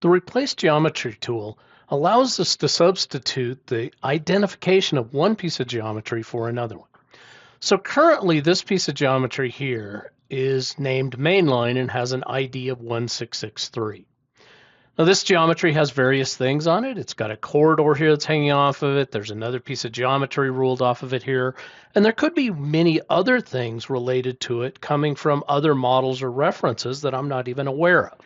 The Replace Geometry tool allows us to substitute the identification of one piece of geometry for another one. So currently this piece of geometry here is named Mainline and has an ID of 1663. Now this geometry has various things on it. It's got a corridor here that's hanging off of it. There's another piece of geometry ruled off of it here. And there could be many other things related to it coming from other models or references that I'm not even aware of.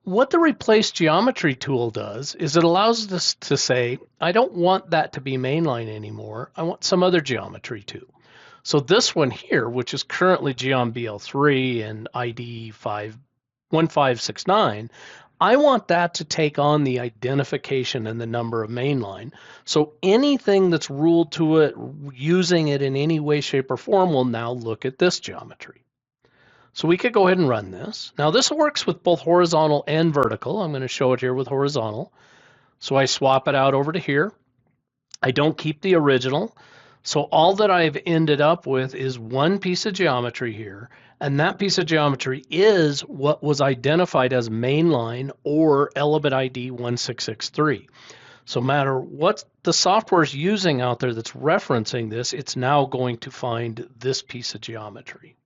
What the Replace Geometry tool does is it allows us to say, I don't want that to be Mainline anymore. I want some other geometry too. So this one here, which is currently Geom BL3 and ID 1569, I want that to take on the identification and the number of Mainline. So anything that's ruled to it, using it in any way, shape, or form will now look at this geometry. So we could go ahead and run this. Now this works with both horizontal and vertical. I'm going to show it here with horizontal. So I swap it out over to here. I don't keep the original. So all that I've ended up with is one piece of geometry here, and that piece of geometry is what was identified as Mainline or element ID 1663. So no matter what the software is using out there that's referencing this, it's now going to find this piece of geometry.